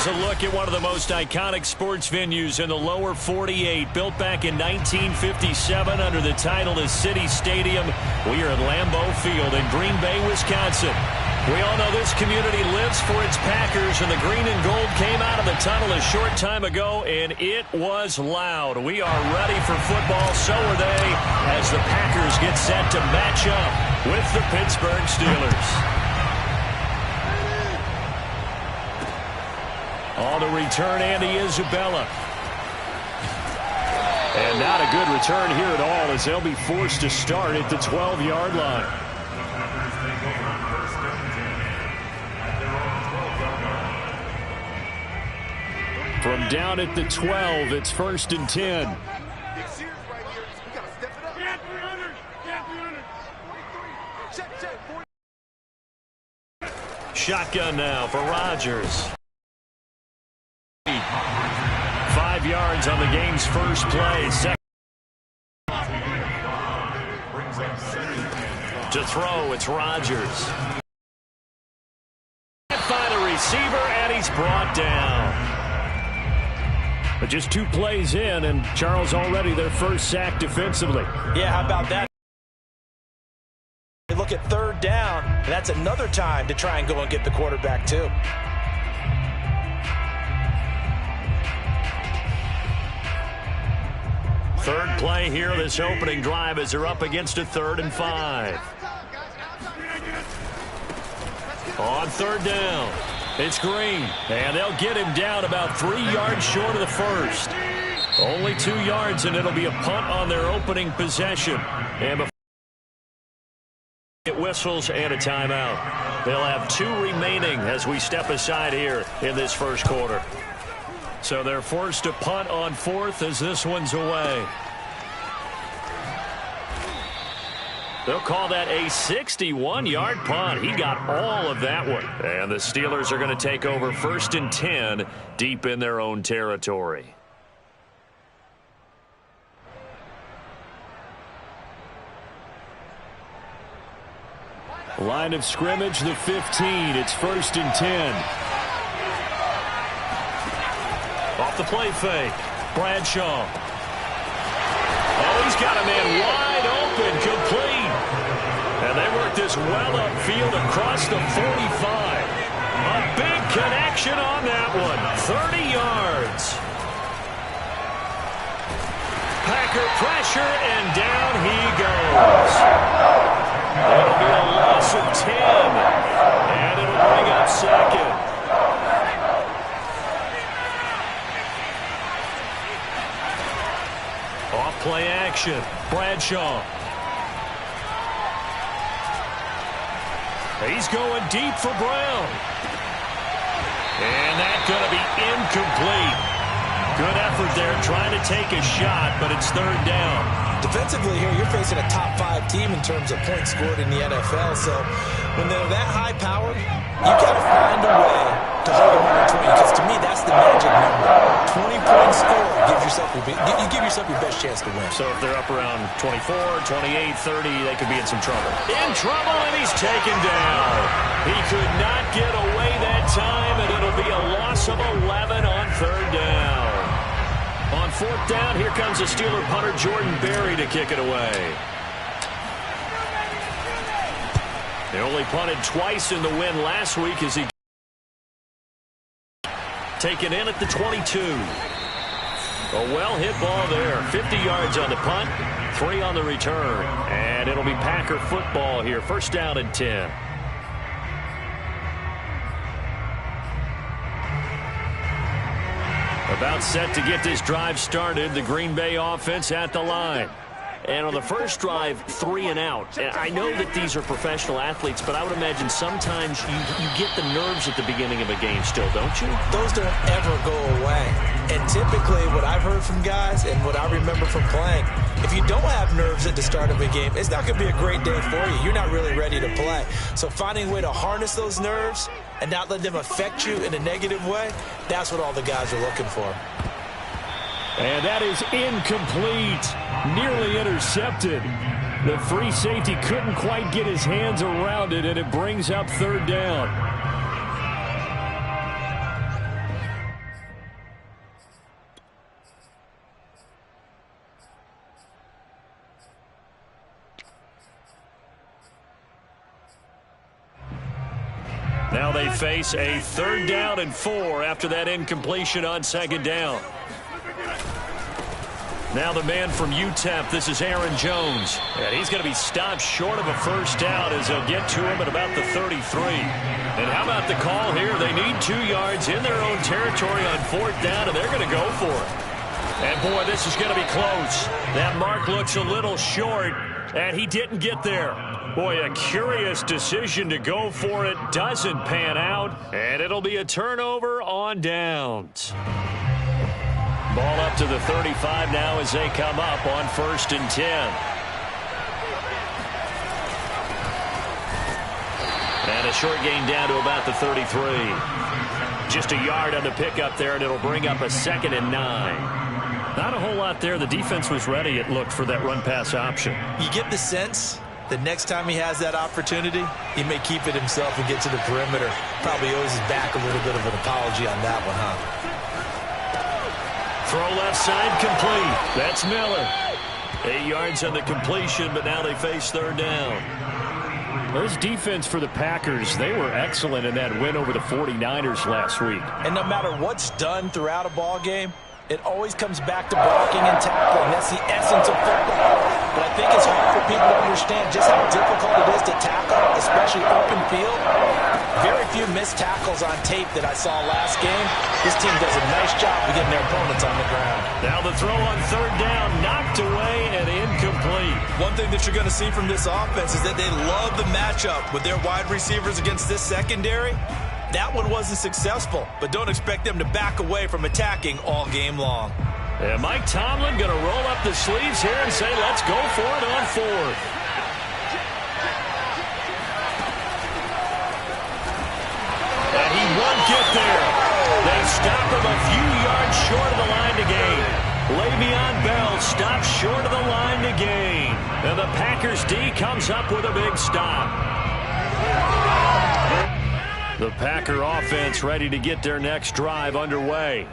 Here's a look at one of the most iconic sports venues in the lower 48, built back in 1957 under the title of City Stadium. We are at Lambeau Field in Green Bay, Wisconsin. We all know this community lives for its Packers, and the green and gold came out of the tunnel a short time ago, and it was loud. We are ready for football, so are they, as the Packers get set to match up with the Pittsburgh Steelers. On the return, Andy Isabella. And not a good return here at all, as they'll be forced to start at the 12-yard line. From down at the 12, it's 1st and 10. Shotgun now for Rodgers. 5 yards on the game's first play. To throw, it's Rodgers. Find a receiver, and he's brought down. But just 2 plays in, and Charles already their first sack defensively. Yeah, how about that? They look at 3rd down, and that's another time to try and go and get the quarterback, too. Third play here, this opening drive, as they're up against a 3rd and 5. On 3rd down, it's Green, and they'll get him down about 3 yards short of the first. Only 2 yards, and it'll be a punt on their opening possession. And before it whistles and a timeout, they'll have 2 remaining as we step aside here in this first quarter. So they're forced to punt on 4th as this one's away. They'll call that a 61-yard punt. He got all of that one. And the Steelers are going to take over 1st and 10 deep in their own territory. Line of scrimmage, the 15. It's 1st and 10. Off the play fake, Bradshaw. Oh, he's got a man wide open, complete. And they work this well upfield across the 45. A big connection on that one, 30 yards. Packer pressure, and down he goes. It'll be a loss of 10, and it'll bring up 2nd. Play action. Bradshaw. He's going deep for Brown. And that's going to be incomplete. Good effort there trying to take a shot, but it's 3rd down. Defensively here, you're facing a top 5 team in terms of points scored in the NFL. So when they're that high powered, you got to find a way to hold them under 20, because to me that's the magic number. 20-point score gives yourself you give yourself your best chance to win. So if they're up around 24, 28, 30, they could be in some trouble. In trouble, and he's taken down. He could not get away that time, and it'll be a loss of 11 on 3rd down. On 4th down, here comes the Steeler punter Jordan Berry to kick it away. They only punted twice in the win last week as he taken in at the 22. A well-hit ball there. 50 yards on the punt, 3 on the return. And it'll be Packer football here. 1st down and 10. About set to get this drive started. The Green Bay offense at the line. And on the first drive, 3 and out. And I know that these are professional athletes, but I would imagine sometimes you get the nerves at the beginning of a game still, don't you? Those don't ever go away. And typically what I've heard from guys and what I remember from playing, if you don't have nerves at the start of a game, it's not going to be a great day for you. You're not really ready to play. So finding a way to harness those nerves and not let them affect you in a negative way, that's what all the guys are looking for. And that is incomplete. Nearly intercepted. The free safety couldn't quite get his hands around it, and it brings up 3rd down. Now they face a 3rd down and 4 after that incompletion on 2nd down. Now the man from UTEP, this is Aaron Jones. And he's going to be stopped short of a 1st down as they'll get to him at about the 33. And how about the call here? They need 2 yards in their own territory on 4th down, and they're going to go for it. And, boy, this is going to be close. That mark looks a little short, and he didn't get there. Boy, a curious decision to go for it. Doesn't pan out, and it'll be a turnover on downs. Ball up to the 35 now as they come up on 1st and 10. And a short gain down to about the 33. Just a yard on the pickup there, and it'll bring up a 2nd and 9. Not a whole lot there. The defense was ready, it looked, for that run-pass option. You get the sense that next time he has that opportunity, he may keep it himself and get to the perimeter. Probably owes his back a little bit of an apology on that one, huh? Throw left side complete. That's Miller. 8 yards on the completion, but now they face 3rd down. Those defense for the Packers, they were excellent in that win over the 49ers last week. And no matter what's done throughout a ball game, it always comes back to blocking and tackling. That's the essence of football. But I think it's hard for people to understand just how difficult it is to tackle, especially open field. Very few missed tackles on tape that I saw last game. This team does a nice job of getting their opponents on the ground. Now the throw on 3rd down, knocked away and incomplete. One thing that you're going to see from this offense is that they love the matchup with their wide receivers against this secondary. That one wasn't successful, but don't expect them to back away from attacking all game long. And Mike Tomlin going to roll up the sleeves here and say, let's go for it on 4th. And he won't get there. They stop him a few yards short of the line to gain. Le'Veon Bell stops short of the line to gain. And the Packers D comes up with a big stop. The Packer offense ready to get their next drive underway.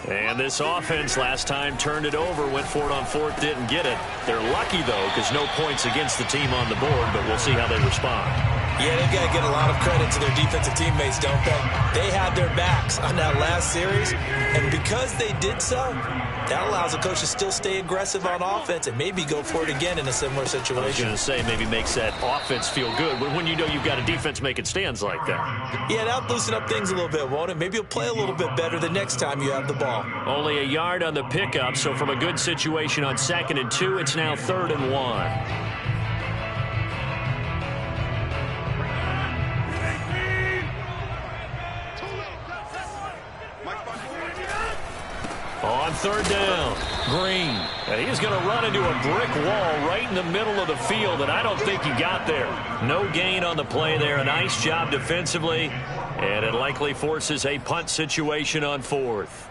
And this offense last time turned it over, went for it on 4th, didn't get it. They're lucky, though, because no points against the team on the board, but we'll see how they respond. Yeah, they've got to get a lot of credit to their defensive teammates, don't they? They had their backs on that last series, and because they did so, that allows the coach to still stay aggressive on offense and maybe go for it again in a similar situation. I was going to say maybe makes that offense feel good when you know you've got a defense making stands like that. Yeah, that'll loosen up things a little bit, won't it? Maybe you'll play a little bit better the next time you have the ball. Only a yard on the pickup, so from a good situation on 2nd and 2, it's now 3rd and 1. On 3rd down, Green. And he's going to run into a brick wall right in the middle of the field, and I don't think he got there. No gain on the play there. A nice job defensively, and it likely forces a punt situation on 4th.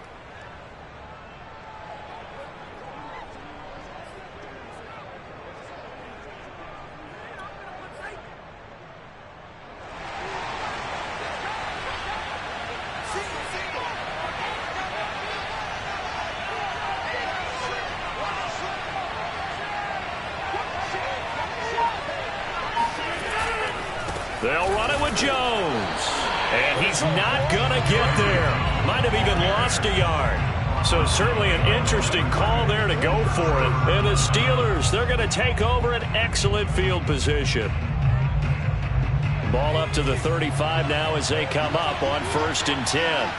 They'll run it with Jones. And he's not going to get there. Might have even lost a yard. So certainly an interesting call there to go for it. And the Steelers, they're going to take over an excellent field position. Ball up to the 35 now as they come up on 1st and 10.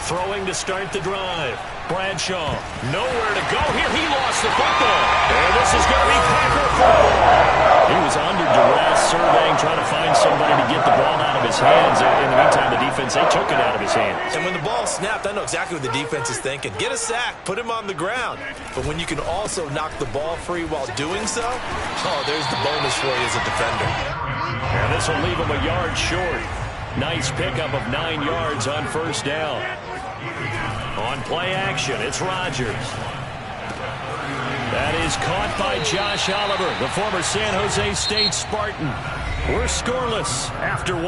Throwing to start the drive. Bradshaw, nowhere to go here. He lost the football. And this is going to be Packer football. He was under duress, surveying, trying to find somebody to get the ball out of his hands. In the meantime, the defense, they took it out of his hands. And when the ball snapped, I know exactly what the defense is thinking. Get a sack, put him on the ground. But when you can also knock the ball free while doing so, there's the bonus for you as a defender. And this will leave him a yard short. Nice pickup of 9 yards on 1st down. On play action, it's Rodgers. That is caught by Josh Oliver, the former San Jose State Spartan. We're scoreless after 1.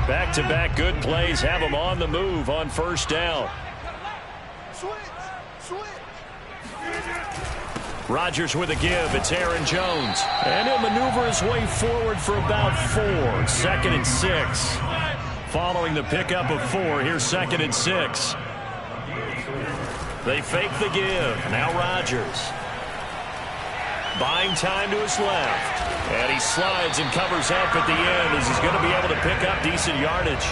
Back-to-back good plays have them on the move on 1st down. Rodgers with a give. It's Aaron Jones. And he'll maneuver his way forward for about 4. 2nd and 6. Following the pickup of 4, here's 2nd and 6. They fake the give. Now Rodgers. Buying time to his left. And he slides and covers up at the end as he's going to be able to pick up decent yardage.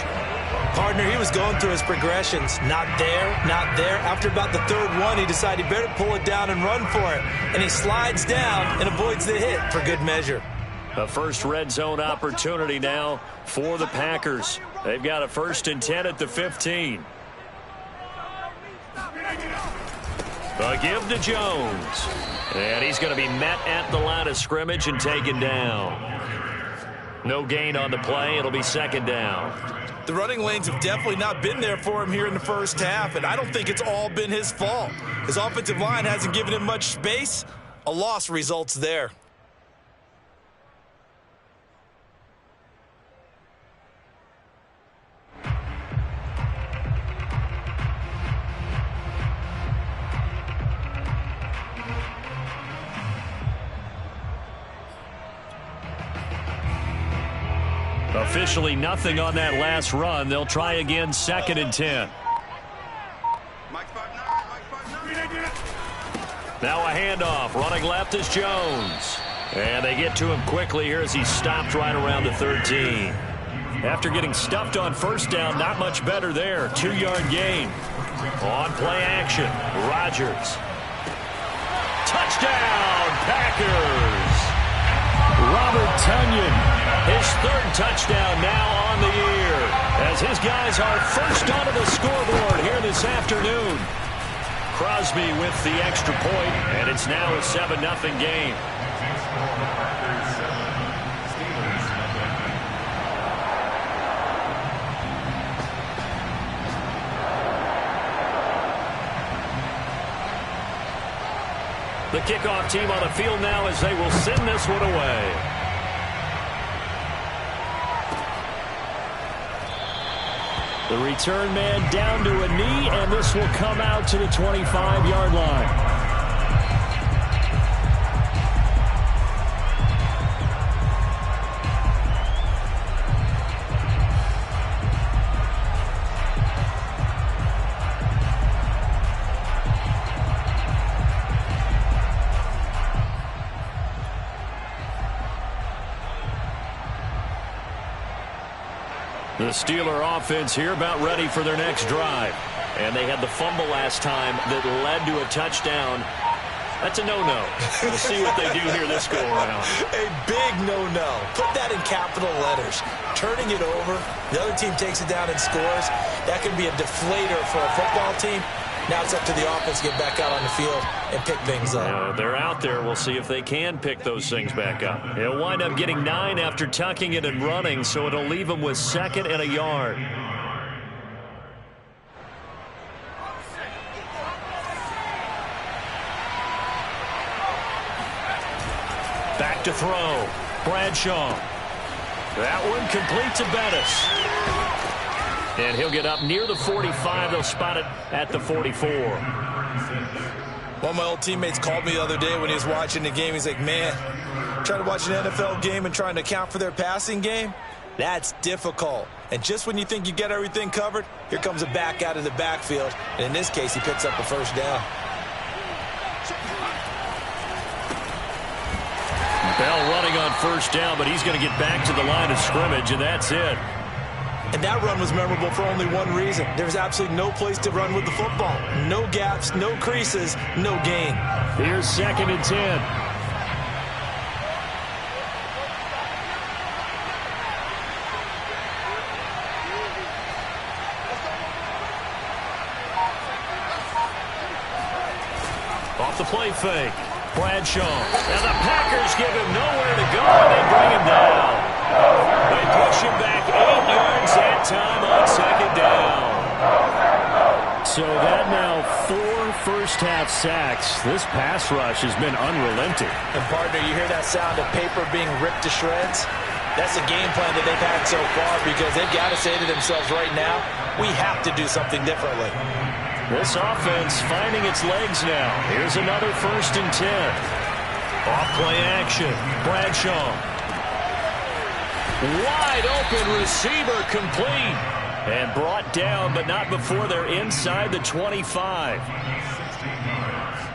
Partner, he was going through his progressions. Not there, not there. After about the 3rd one, he decided he better pull it down and run for it. And he slides down and avoids the hit for good measure. A first red zone opportunity now for the Packers. They've got a 1st and 10 at the 15. A give to Jones. And he's going to be met at the line of scrimmage and taken down. No gain on the play. It'll be 2nd down. The running lanes have definitely not been there for him here in the first half, and I don't think it's all been his fault. His offensive line hasn't given him much space. A loss results there. Officially nothing on that last run. They'll try again 2nd and 10. Now a handoff. Running left is Jones. And they get to him quickly here as he stopped right around the 13. After getting stuffed on 1st down, not much better there. 2-yard gain. On play action. Rodgers. Touchdown, Packers. Robert Tonyan. His 3rd touchdown now on the year as his guys are first onto the scoreboard here this afternoon. Crosby with the extra point, and it's now a 7-0 game. The kickoff team on the field now as they will send this one away. The return man down to a knee, and this will come out to the 25-yard line. The Steeler offense here about ready for their next drive. And they had the fumble last time that led to a touchdown. That's a no-no. We'll see what they do here this go-around. A big no-no. Put that in capital letters. Turning it over, the other team takes it down and scores. That can be a deflator for a football team. Now it's up to the offense to get back out on the field and pick things up. They're out there. We'll see if they can pick those things back up. He'll wind up getting 9 after tucking it and running, so it'll leave him with 2nd and a yard. Back to throw. Bradshaw. That one complete to Bettis. And he'll get up near the 45. They'll spot it at the 44. One of my old teammates called me the other day when he was watching the game. He's like, man, trying to watch an NFL game and trying to account for their passing game, that's difficult. And just when you think you get everything covered, here comes a back out of the backfield. And in this case, he picks up a 1st down. Bell running on 1st down, but he's going to get back to the line of scrimmage, and that's it. And that run was memorable for only one reason. There's absolutely no place to run with the football. No gaps, no creases, no gain. Here's 2nd and 10. Off the play fake. Bradshaw. And the Packers give him nowhere to go, and they bring him down. They push him back 8 yards that time on 2nd down. So that now 4 first-half sacks. This pass rush has been unrelenting. And, partner, you hear that sound of paper being ripped to shreds? That's the game plan that they've had so far because they've got to say to themselves right now, we have to do something differently. This offense finding its legs now. Here's another 1st and 10. Off-play action. Bradshaw. Wide open receiver complete. And brought down, but not before they're inside the 25.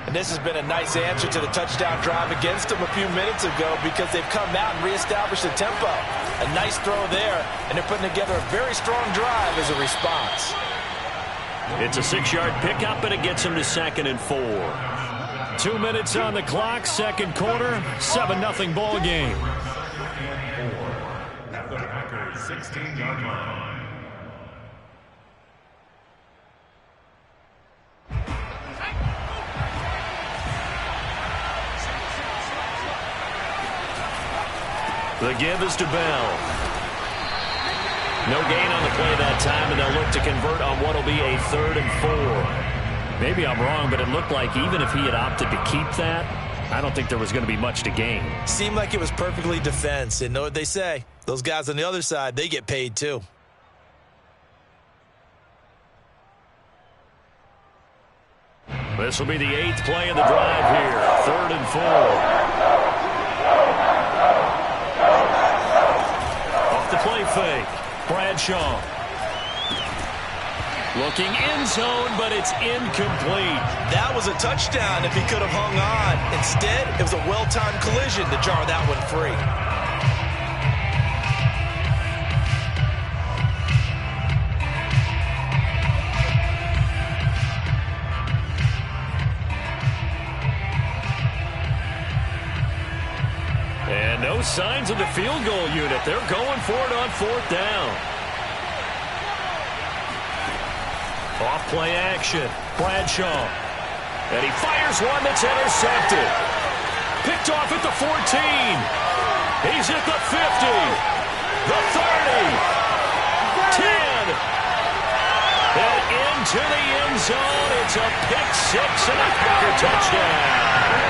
And this has been a nice answer to the touchdown drive against them a few minutes ago because they've come out and reestablished the tempo. A nice throw there, and they're putting together a very strong drive as a response. It's a 6-yard pickup, and it gets them to 2nd and 4. 2 minutes on the clock, 2nd quarter, 7-0 ball game. At the Packers 16-yard line. The give is to Bell. No gain on the play that time, and they'll look to convert on what will be a 3rd and 4. Maybe I'm wrong, but it looked like even if he had opted to keep that, I don't think there was going to be much to gain. Seemed like it was perfectly defense. And know what they say? Those guys on the other side, they get paid too. This will be the 8th play of the drive here. 3rd and 4. The play fake. Bradshaw. Looking end zone, but it's incomplete. That was a touchdown if he could have hung on. Instead, it was a well-timed collision to jar that one free. And no signs of the field goal unit. They're going for it on 4th down. Off-play action. Bradshaw. And he fires one that's intercepted. Picked off at the 14. He's at the 50. The 30. 10. And into the end zone. It's a pick 6 and a Packer touchdown.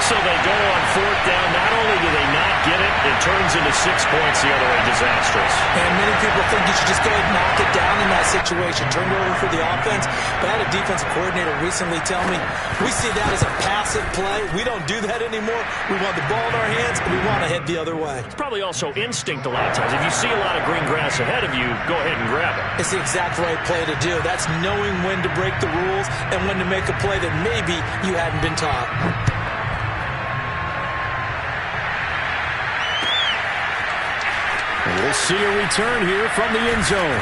So they go on 4th down. Not only do they not get it, it turns into 6 points the other way. Disastrous. And many people think you should just go ahead and knock it down in that situation. Turn it over for the offense. But I had a defensive coordinator recently tell me, we see that as a passive play. We don't do that anymore. We want the ball in our hands, and we want to head the other way. It's probably also instinct a lot of times. If you see a lot of green grass ahead of you, go ahead and grab it. It's the exact right play to do. That's knowing when to break the rules and when to make a play that maybe you hadn't been taught. We'll see a return here from the end zone.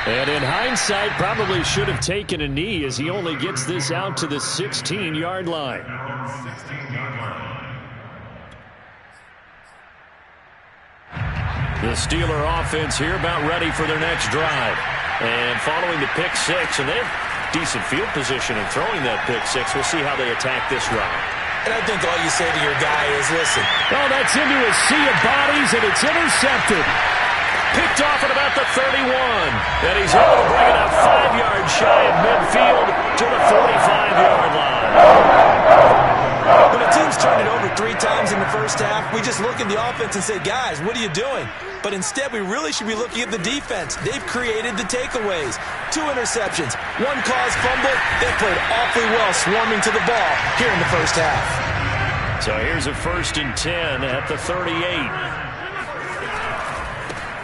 And in hindsight, probably should have taken a knee as he only gets this out to the 16-yard line. The Steeler offense here about ready for their next drive. And following the pick 6, and they have decent field position in throwing that pick 6. We'll see how they attack this drive. And I think all you say to your guy is, listen. Oh, that's into a sea of bodies, and it's intercepted. Picked off at about the 31. And he's able to bring it out 5 yards shy of midfield to the 45-yard line. When a team's turned it over 3 times in the first half, we just look at the offense and say, guys, what are you doing? But instead, we really should be looking at the defense. They've created the takeaways. 2 interceptions, 1 caused fumble. They played awfully well swarming to the ball here in the first half. So here's a 1st and 10 at the 38.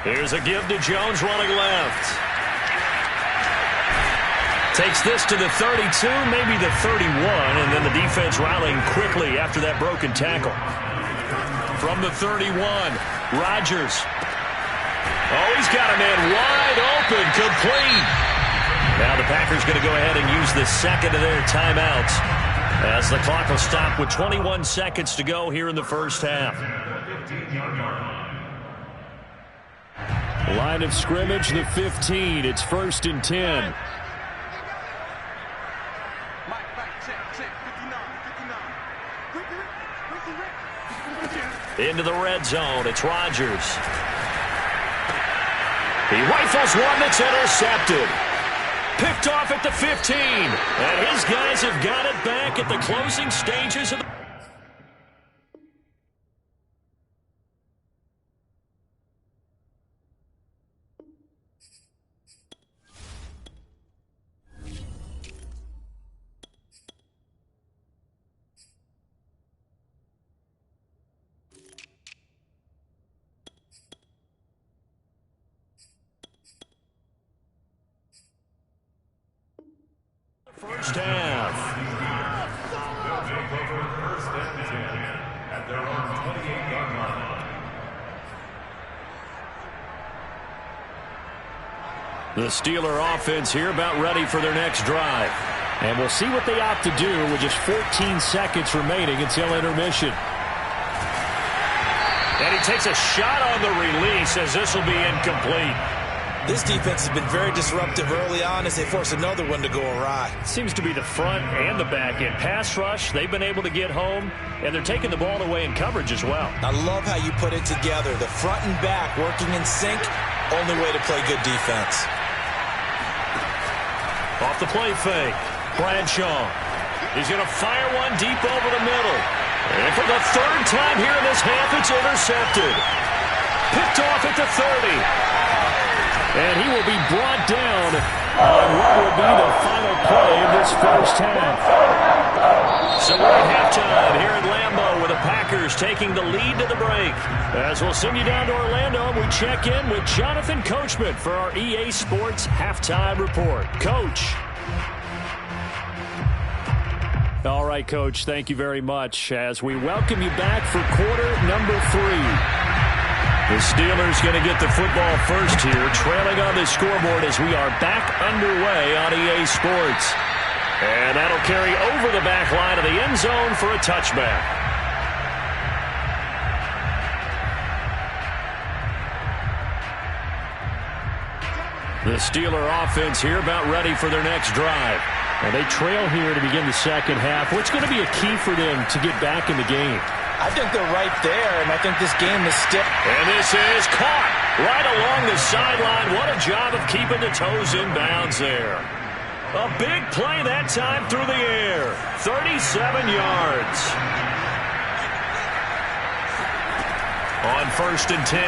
Here's a give to Jones running left. Takes this to the 32, maybe the 31, and then the defense rallying quickly after that broken tackle. From the 31, Rodgers. Oh, he's got a man wide open, complete. Now the Packers going to go ahead and use the second of their timeouts as the clock will stop with 21 seconds to go here in the first half. Line of scrimmage, the 15. It's 1st and 10. Into the red zone, it's Rodgers. He rifles one that's intercepted. Picked off at the 15. And his guys have got it back at the closing stages of the... first half. They'll take over first and 10 at their own 28-yard line. The Steeler offense here about ready for their next drive. And we'll see what they opt to do with just 14 seconds remaining until intermission. And he takes a shot on the release as this will be incomplete. This defense has been very disruptive early on as they force another one to go awry. Seems to be the front and the back end. Pass rush, they've been able to get home, and they're taking the ball away in coverage as well. I love how you put it together. The front and back working in sync, only way to play good defense. Off the play fake, Bradshaw. He's going to fire one deep over the middle. And for the third time here in this half, it's intercepted. Picked off at the 30. And he will be brought down on what will be the final play of this first half. So we're at halftime here at Lambeau with the Packers taking the lead to the break. As we'll send you down to Orlando, and we check in with Jonathan Coachman for our EA Sports Halftime Report. Coach. All right, Coach, thank you very much as we welcome you back for quarter number 3. The Steelers going to get the football first here, trailing on the scoreboard as we are back underway on EA Sports. And that'll carry over the back line of the end zone for a touchback. The Steeler offense here about ready for their next drive. And they trail here to begin the second half. What's going to be a key for them to get back in the game? I think they're right there, and I think this game is still... And this is caught right along the sideline. What a job of keeping the toes in bounds there. A big play that time through the air. 37 yards. On first and 10,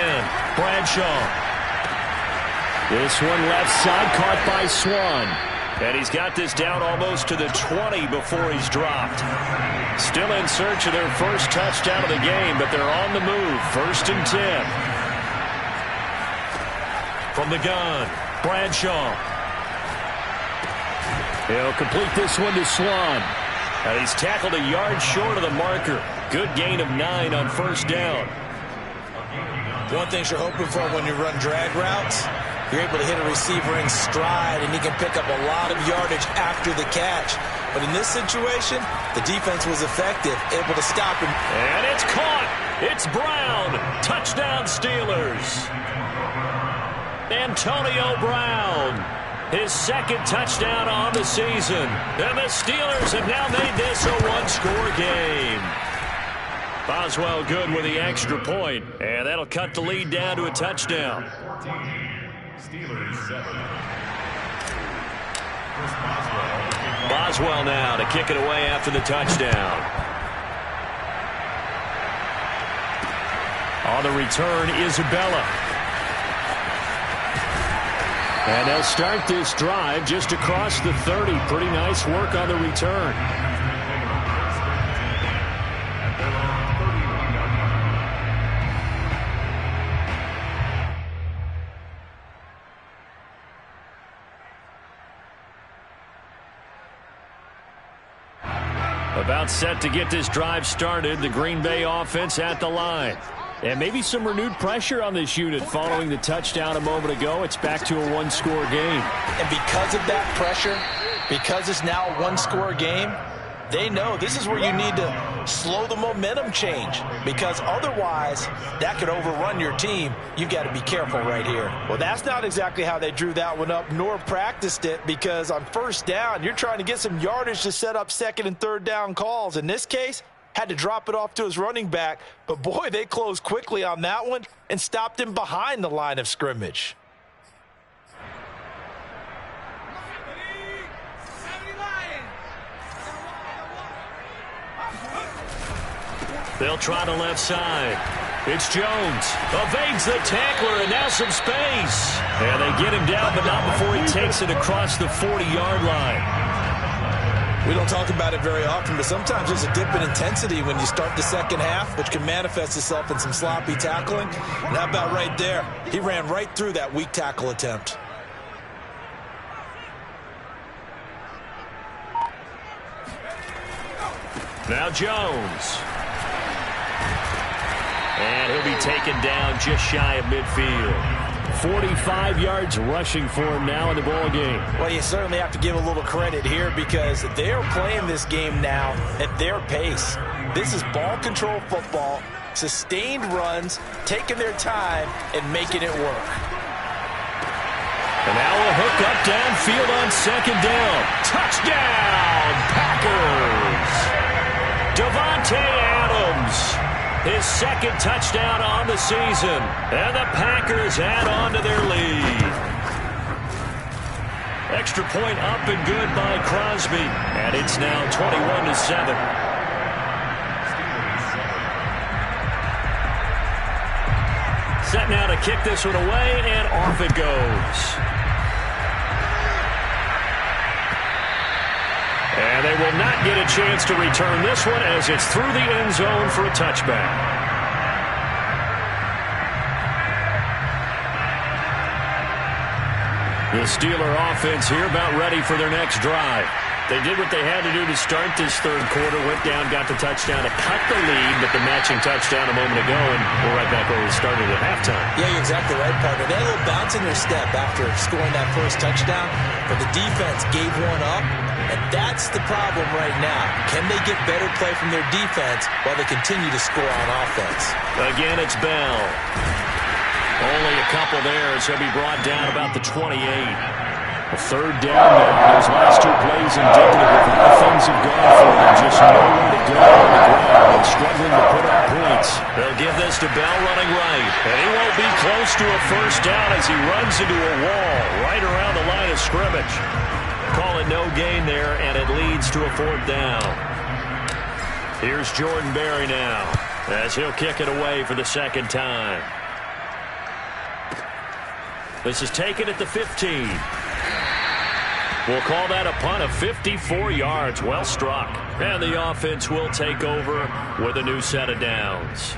Bradshaw. This one left side caught by Swan. And he's got this down almost to the 20 before he's dropped. Still in search of their first touchdown of the game, but they're on the move. First and 10. From the gun, Bradshaw. He'll complete this one to Swan. And he's tackled a yard short of the marker. Good gain of 9 on first down. One thing you're hoping for when you run drag routes, you're able to hit a receiver in stride, and he can pick up a lot of yardage after the catch. But in this situation, the defense was effective, able to stop him. And it's caught. It's Brown. Touchdown, Steelers. Antonio Brown. His second touchdown on the season. And the Steelers have now made this a one-score game. Boswell good with the extra point, and that'll cut the lead down to a touchdown. Steelers 7. Boswell now to kick it away after the touchdown. On the return, Isabella. And they'll start this drive just across the 30. Pretty nice work on the return. About set to get this drive started, the Green Bay offense at the line. And maybe some renewed pressure on this unit following the touchdown a moment ago. It's back to a one-score game. And because of that pressure, because it's now a one-score game, they know this is where you need to slow the momentum change, because otherwise that could overrun your team. You've got to be careful right here. Well, that's not exactly how they drew that one up nor practiced it, because on first down, you're trying to get some yardage to set up second and third down calls. In this case, had to drop it off to his running back, but boy, they closed quickly on that one and stopped him behind the line of scrimmage. They'll try the left side. It's Jones. Evades the tackler, and now some space. And they get him down, but not before he takes it across the 40-yard line. We don't talk about it very often, but sometimes there's a dip in intensity when you start the second half, which can manifest itself in some sloppy tackling. And how about right there? He ran right through that weak tackle attempt. Now Jones. And he'll be taken down just shy of midfield. 45 yards rushing for him now in the ball game. Well, you certainly have to give a little credit here because they're playing this game now at their pace. This is ball control football, sustained runs, taking their time, and making it work. And now a hook up downfield on second down. Touchdown, Packers! Davante Adams. His second touchdown on the season. And the Packers add on to their lead. Extra point up and good by Crosby. And it's now 21-7. Set now to kick this one away, and off it goes. And they will not get a chance to return this one as it's through the end zone for a touchback. The Steeler offense here about ready for their next drive. They did what they had to do to start this third quarter, went down, got the touchdown to cut the lead, but the matching touchdown a moment ago, and we're right back where we started at halftime. Yeah, you're exactly right, partner. They had a little bounce in their step after scoring that first touchdown, but the defense gave one up, and that's the problem right now. Can they get better play from their defense while they continue to score on offense? Again, it's Bell. Only a couple there as he'll be brought down about the 28. A third down there. Those last two plays indicative of how things have gone for them. Just nowhere to go on the ground and struggling to put up points. They'll give this to Bell running right. And he won't be close to a first down as he runs into a wall right around the line of scrimmage. Call it no gain there, and it leads to a fourth down. Here's Jordan Berry now as he'll kick it away for the second time. This is taken at the 15. We'll call that a punt of 54 yards. Well struck. And the offense will take over with a new set of downs.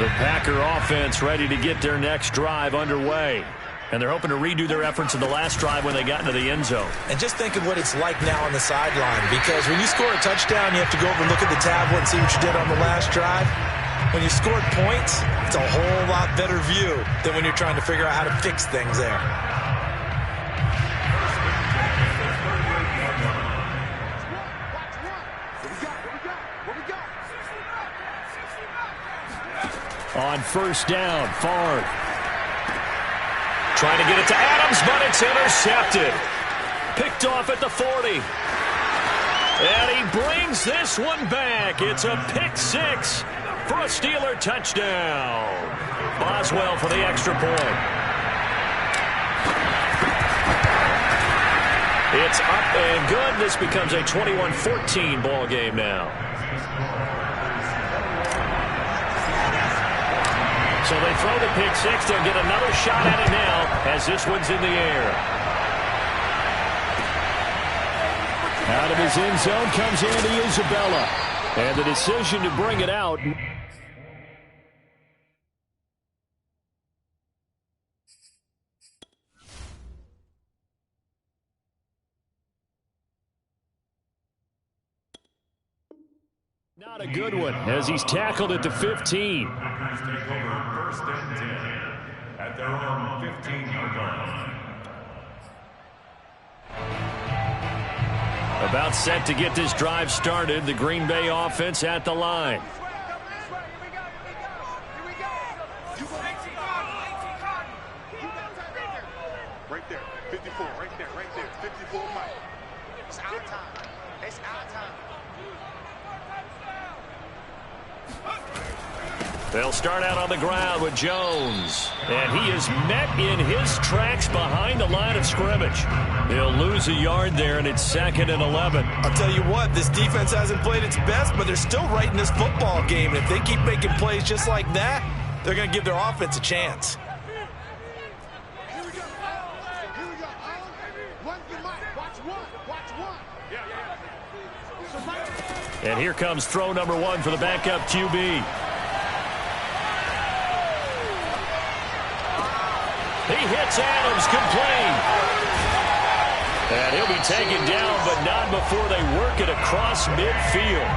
The Packer offense ready to get their next drive underway. And they're hoping to redo their efforts in the last drive when they got into the end zone. And just think of what it's like now on the sideline, because when you score a touchdown, you have to go over and look at the tablet and see what you did on the last drive. When you scored points, it's a whole lot better view than when you're trying to figure out how to fix things there. On first down, Favre. Trying to get it to Adams, but it's intercepted. Picked off at the 40. And he brings this one back. It's a pick six for a Steeler touchdown. Boswell for the extra point. It's up and good. This becomes a 21-14 ball game now. So they throw the pick six. They'll get another shot at it now as this one's in the air. Out of his end zone comes Andy Isabella. And the decision to bring it out. Not a good one as he's tackled at the 15. Packers take over first and 10 at their own 15-yard line. About set to get this drive started. The Green Bay offense at the line. Right there, 54, right there, 54, Mike. It's our time. It's our time. They'll start out on the ground with Jones. And he is met in his tracks behind the line of scrimmage. He'll lose a yard there, and it's 2nd and 11. I'll tell you what, this defense hasn't played its best, but they're still right in this football game. And if they keep making plays just like that, they're going to give their offense a chance. And here comes throw number one for the backup QB. He hits Adams complete. And he'll be taken down, but not before they work it across midfield.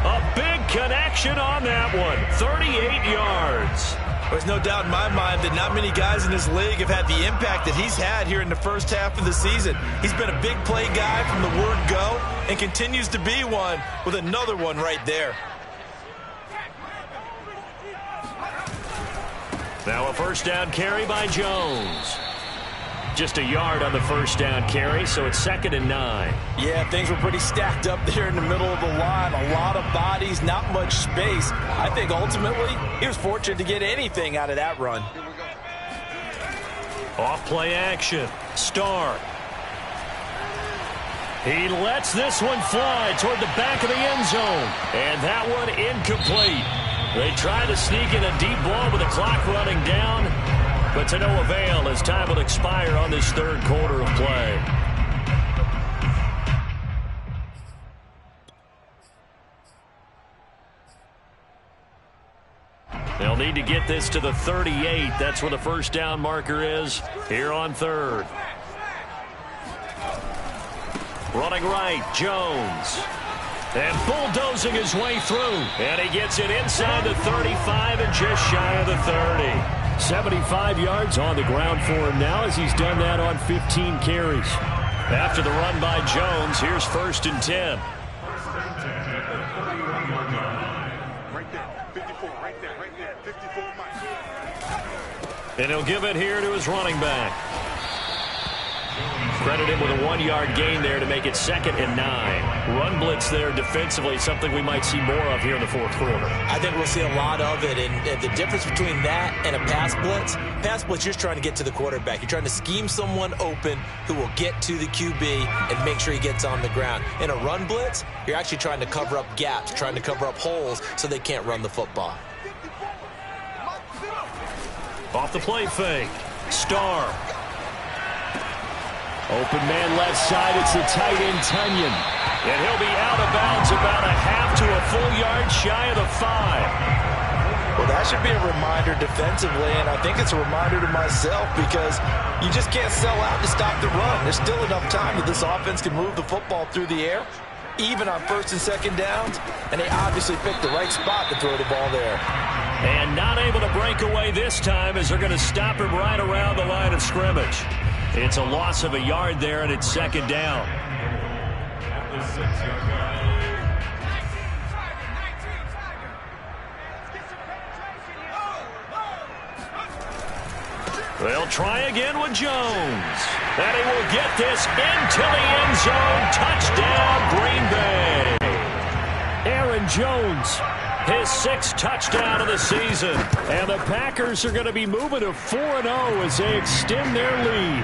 A big connection on that one. 38 yards. There's no doubt in my mind that not many guys in this league have had the impact that he's had here in the first half of the season. He's been a big play guy from the word go and continues to be one with another one right there. Now a first down carry by Jones. Just a yard on the first down carry, so it's 2nd and 9. Yeah, things were pretty stacked up there in the middle of the line. A lot of bodies, not much space. I think ultimately he was fortunate to get anything out of that run. Off play action. Starr. He lets this one fly toward the back of the end zone. And that one incomplete. They try to sneak in a deep ball with the clock running down, but to no avail as time will expire on this third quarter of play. They'll need to get this to the 38. That's where the first down marker is here on third. Running right, Jones. And bulldozing his way through. And he gets it inside the 35 and just shy of the 30. 75 yards on the ground for him now as he's done that on 15 carries. After the run by Jones, here's 1st and 10. Right there, 54, right there, 54 Mike. And he'll give it here to his running back. Credit him with a 1-yard gain there to make it 2nd and 9. Run blitz there defensively, something we might see more of here in the fourth quarter. I think we'll see a lot of it, and the difference between that and a pass blitz, you're just trying to get to the quarterback. You're trying to scheme someone open who will get to the QB and make sure he gets on the ground. In a run blitz, you're actually trying to cover up gaps, trying to cover up holes so they can't run the football. Off the play fake. Starr. Open man left side. It's the tight end, Tunyon. And he'll be out of bounds about a half to a full yard shy of the 5. Well, that should be a reminder defensively, and I think it's a reminder to myself because you just can't sell out to stop the run. There's still enough time that this offense can move the football through the air, even on 1st and 2nd downs, and they obviously picked the right spot to throw the ball there. And not able to break away this time as they're going to stop him right around the line of scrimmage. It's a loss of a yard there, and it's 2nd down. They'll try again with Jones. And he will get this into the end zone. Touchdown, Green Bay. Aaron Jones, his 6th touchdown of the season. And the Packers are going to be moving to 4-0 as they extend their lead.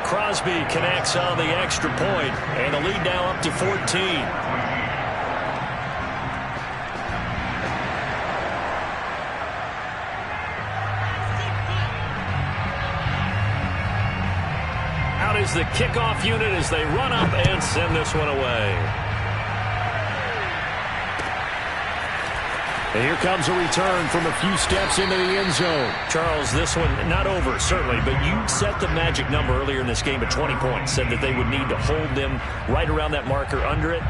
Crosby connects on the extra point, and the lead now up to 14. Out is the kickoff unit as they run up and send this one away. And here comes a return from a few steps into the end zone. Charles, this one not over, certainly, but you set the magic number earlier in this game at 20 points, said that they would need to hold them right around that marker under it.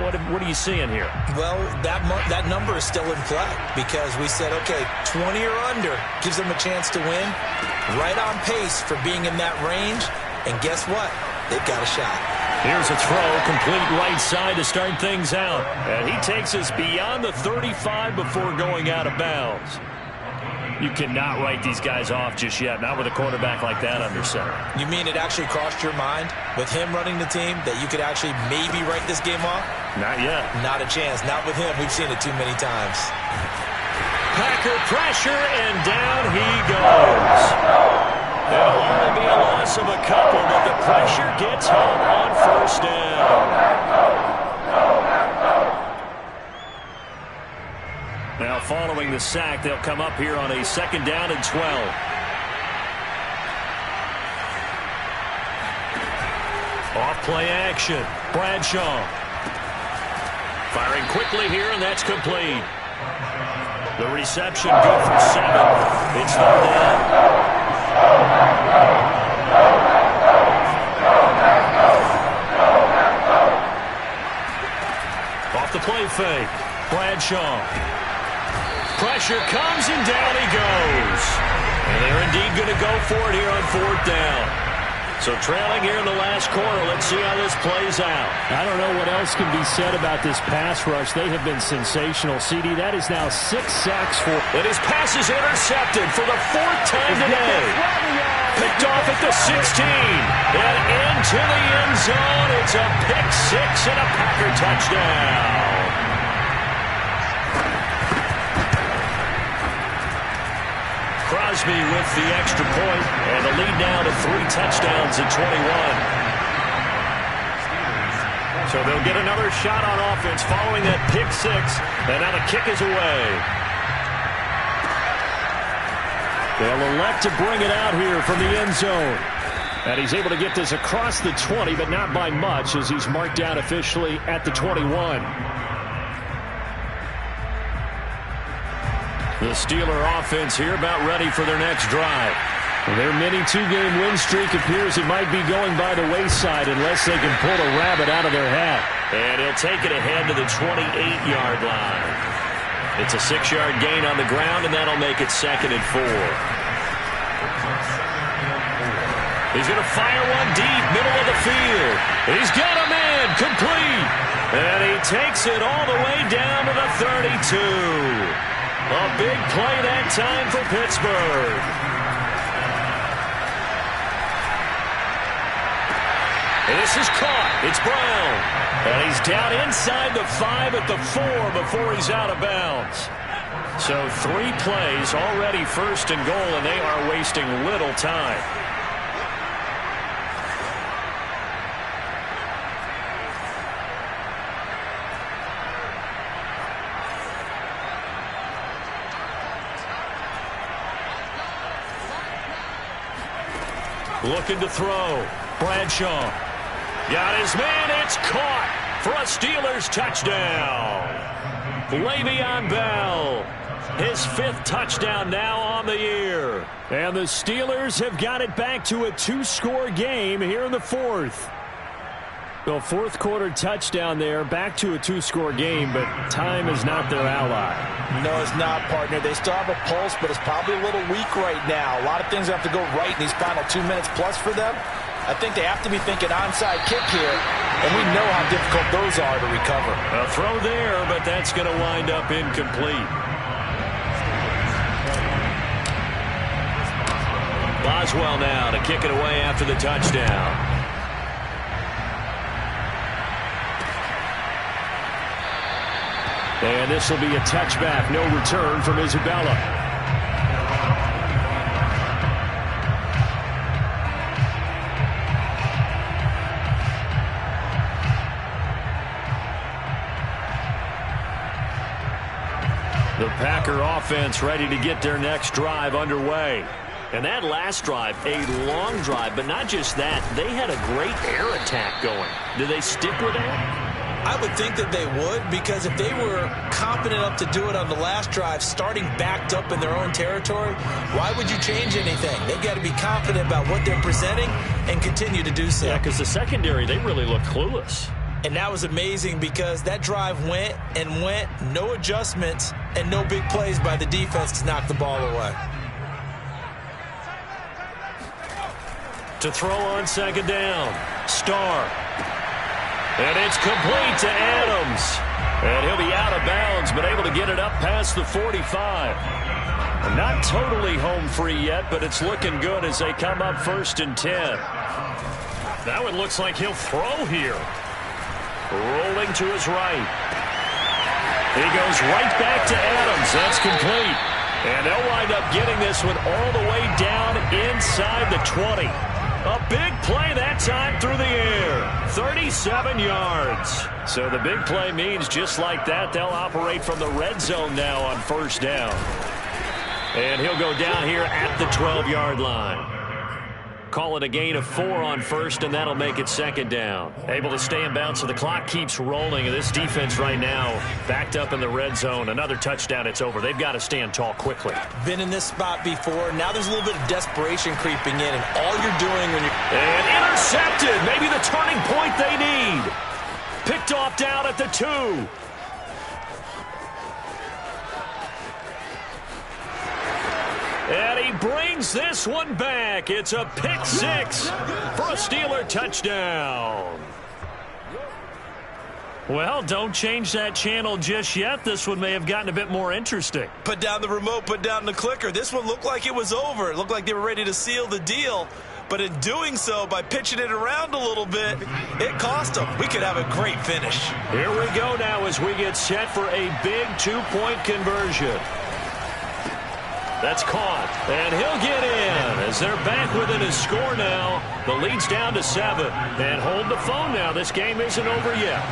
What are you seeing here? Well, that number is still in play because we said, okay, 20 or under gives them a chance to win. Right on pace for being in that range. And guess what? They've got a shot. Here's a throw, complete right side to start things out. And he takes us beyond the 35 before going out of bounds. You cannot write these guys off just yet, not with a quarterback like that under center. You mean it actually crossed your mind with him running the team that you could actually maybe write this game off? Not yet. Not a chance. Not with him. We've seen it too many times. Packer pressure, and down he goes. It'll only be a loss of a couple, but the pressure gets home on 1st down. Now following the sack, they'll come up here on a 2nd down and 12. Off play action. Bradshaw. Firing quickly here, and that's complete. The reception good for 7. It's 3rd down. Bradshaw. Pressure comes, and down he goes. And they're indeed going to go for it here on 4th down. So trailing here in the last quarter. Let's see how this plays out. I don't know what else can be said about this pass rush. They have been sensational. CD, that is now 6 sacks for... And his pass is intercepted for the 4th time today. Picked off at the 16. And into the end zone. It's a pick 6 and a Packer touchdown. Crosby with the extra point, and the lead now to 3 touchdowns at 21. So they'll get another shot on offense following that pick 6, and now the kick is away. They'll elect to bring it out here from the end zone. And he's able to get this across the 20, but not by much, as he's marked down officially at the 21. The Steeler offense here about ready for their next drive. Their mini 2-game win streak appears it might be going by the wayside unless they can pull a rabbit out of their hat. And he'll take it ahead to the 28-yard line. It's a 6-yard gain on the ground, and that'll make it 2nd and 4. He's going to fire one deep, middle of the field. He's got a man, complete. And he takes it all the way down to the 32. A big play that time for Pittsburgh. And this is caught. It's Brown. And he's down inside the 5 at the 4 before he's out of bounds. So 3 plays already 1st and goal, and they are wasting little time. Looking to throw. Bradshaw. Got his man. It's caught for a Steelers touchdown. Le'Veon Bell. His 5th touchdown now on the year. And the Steelers have got it back to a 2-score game here in the 4th. The 4th quarter touchdown there, back to a 2-score game, but time is not their ally. No, it's not, partner. They still have a pulse, but it's probably a little weak right now. A lot of things have to go right in these final 2 minutes plus for them. I think they have to be thinking onside kick here, and we know how difficult those are to recover. A throw there, but that's going to wind up incomplete. Boswell now to kick it away after the touchdown. And this will be a touchback. No return from Isabella. The Packer offense ready to get their next drive underway. And that last drive, a long drive, but not just that. They had a great air attack going. Do they stick with that? I would think that they would, because if they were confident enough to do it on the last drive, starting backed up in their own territory, why would you change anything? They've got to be confident about what they're presenting and continue to do so. Yeah, because the secondary, they really look clueless. And that was amazing because that drive went and went, no adjustments, and no big plays by the defense to knock the ball away. To throw on 2nd down, Starr. And it's complete to Adams. And he'll be out of bounds, but able to get it up past the 45. Not totally home free yet, but it's looking good as they come up 1st and 10. Now it looks like he'll throw here. Rolling to his right. He goes right back to Adams. That's complete. And they'll wind up getting this one all the way down inside the 20. A big play that time through the air. 37 yards. So the big play means just like that, they'll operate from the red zone now on 1st down. And he'll go down here at the 12-yard line. Call it a gain of 4 on 1st, and that'll make it 2nd down. Able to stay in bounds, so the clock keeps rolling. And this defense right now backed up in the red zone. Another touchdown, it's over. They've got to stand tall quickly. Been in this spot before. Now there's a little bit of desperation creeping in, and all you're doing when you're... And intercepted. Maybe the turning point they need. Picked off down at the 2. And he brings this one back. It's a pick six for a Steeler touchdown. Well, don't change that channel just yet. This one may have gotten a bit more interesting. Put down the remote, put down the clicker. This one looked like it was over. It looked like they were ready to seal the deal. But in doing so, by pitching it around a little bit, it cost them. We could have a great finish. Here we go now as we get set for a big two-point conversion. That's caught, and he'll get in as they're back within a score now. The lead's down to 7. And hold the phone now. This game isn't over yet.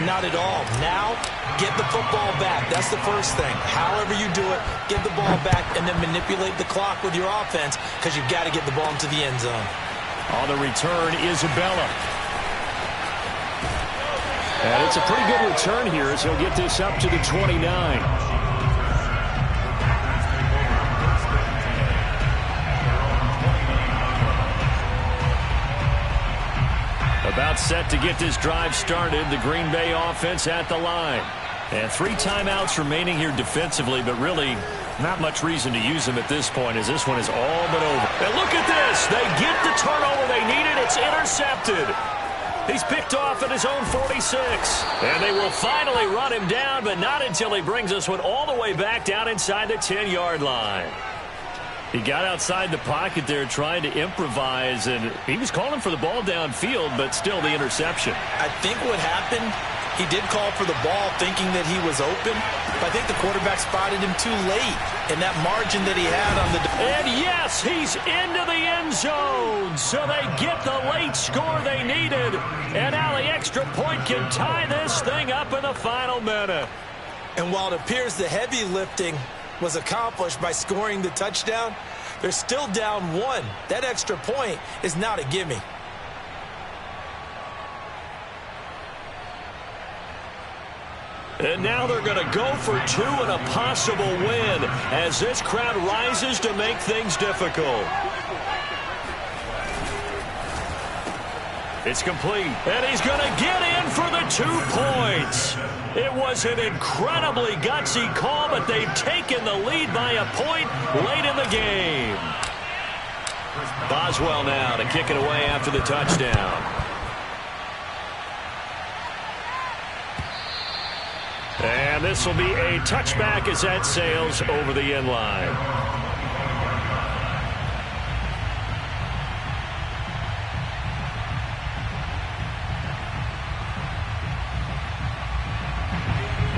Not at all. Now, get the football back. That's the first thing. However you do it, get the ball back and then manipulate the clock with your offense because you've got to get the ball into the end zone. On the return, Isabella. And it's a pretty good return here as he'll get this up to the 29. About set to get this drive started. The Green Bay offense at the line. And 3 timeouts remaining here defensively, but really not much reason to use them at this point as this one is all but over. And look at this. They get the turnover they needed. It's intercepted. He's picked off at his own 46. And they will finally run him down, but not until he brings this one all the way back down inside the 10-yard line. He got outside the pocket there trying to improvise, and he was calling for the ball downfield, but still the interception. I think what happened, he did call for the ball thinking that he was open, but I think the quarterback spotted him too late in that margin that he had on the... And yes, he's into the end zone, so they get the late score they needed, and now the extra point can tie this thing up in the final minute. And while it appears the heavy lifting was accomplished by scoring the touchdown, they're still down 1. That extra point is not a gimme. And now they're going to go for 2 and a possible win as this crowd rises to make things difficult. It's complete, and he's going to get in for the 2 points. It was an incredibly gutsy call, but they've taken the lead by a point late in the game. Boswell now to kick it away after the touchdown. And this will be a touchback as that sails over the end line.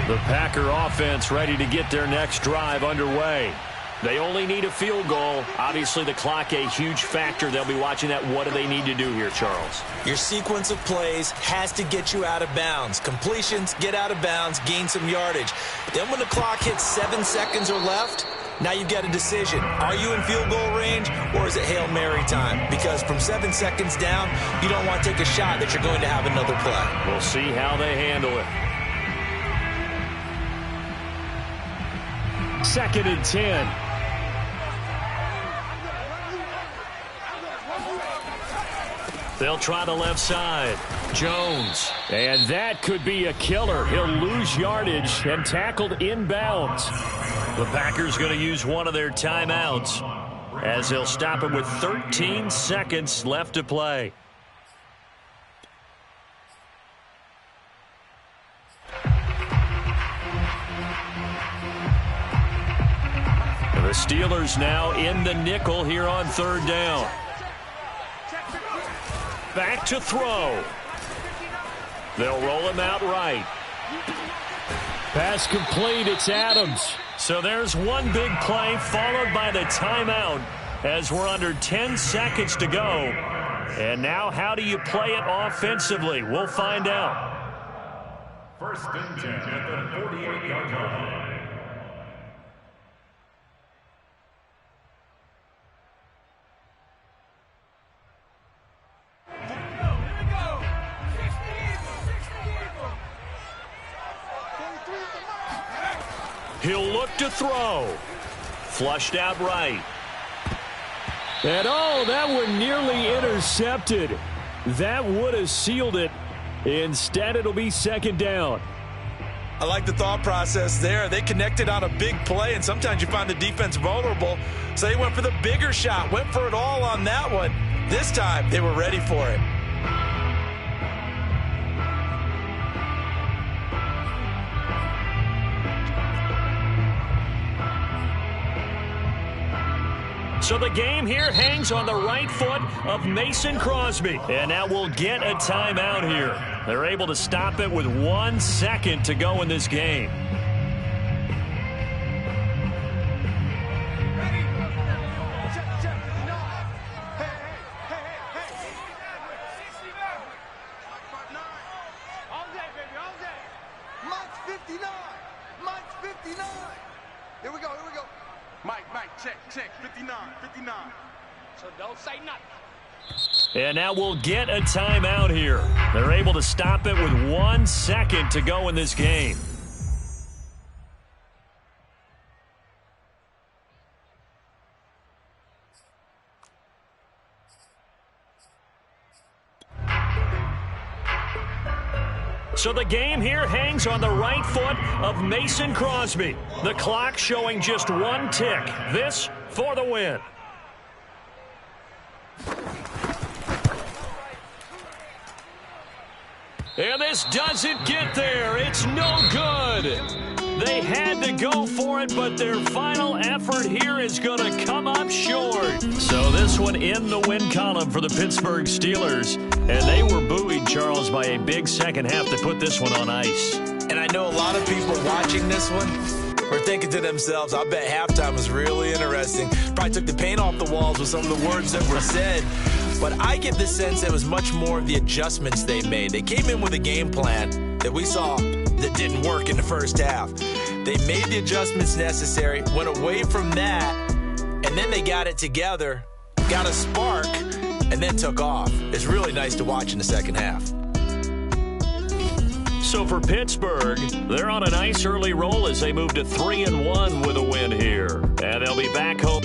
The Packer offense ready to get their next drive underway. They only need a field goal. Obviously, the clock a huge factor. They'll be watching that. What do they need to do here, Charles? Your sequence of plays has to get you out of bounds. Completions, get out of bounds, gain some yardage. Then when the clock hits 7 seconds or left, now you've got a decision. Are you in field goal range or is it Hail Mary time? Because from 7 seconds down, you don't want to take a shot that you're going to have another play. We'll see how they handle it. 2nd and 10. They'll try the left side. Jones. And that could be a killer. He'll lose yardage and tackled inbounds. The Packers going to use one of their timeouts as they'll stop it with 13 seconds left to play. The Steelers now in the nickel here on 3rd down. Back to throw. They'll roll him out right. Pass complete. It's Adams. So there's one big play followed by the timeout as we're under 10 seconds to go. And now how do you play it offensively? We'll find out. 1st and 10 at the 48-yard line. He'll look to throw. Flushed out right. And oh, that one nearly intercepted. That would have sealed it. Instead, it'll be 2nd down. I like the thought process there. They connected on a big play, and sometimes you find the defense vulnerable. So they went for the bigger shot, went for it all on that one. This time, they were ready for it. So the game here hangs on the right foot of Mason Crosby. And now we'll get a timeout here. They're able to stop it with 1 second to go in this game. Check, 59. So don't say nothing. And now we'll get a timeout here. They're able to stop it with 1 second to go in this game. So the game here hangs on the right foot of Mason Crosby. The clock showing just 1 tick. This for the win. And this doesn't get there. It's no good. They had to go for it, but their final effort here is going to come up short. So this one in the win column for the Pittsburgh Steelers. And they were buoyed, Charles, by a big second half to put this one on ice. And I know a lot of people watching this one were thinking to themselves, I bet halftime was really interesting. Probably took the paint off the walls with some of the words that were said. But I get the sense it was much more of the adjustments they made. They came in with a game plan that we saw that didn't work in the first half. They made the adjustments necessary, went away from that, and then they got it together, got a spark, and then took off. It's really nice to watch in the second half. So for Pittsburgh, they're on a nice early roll as they move to 3-1 with a win here. And they'll be back home.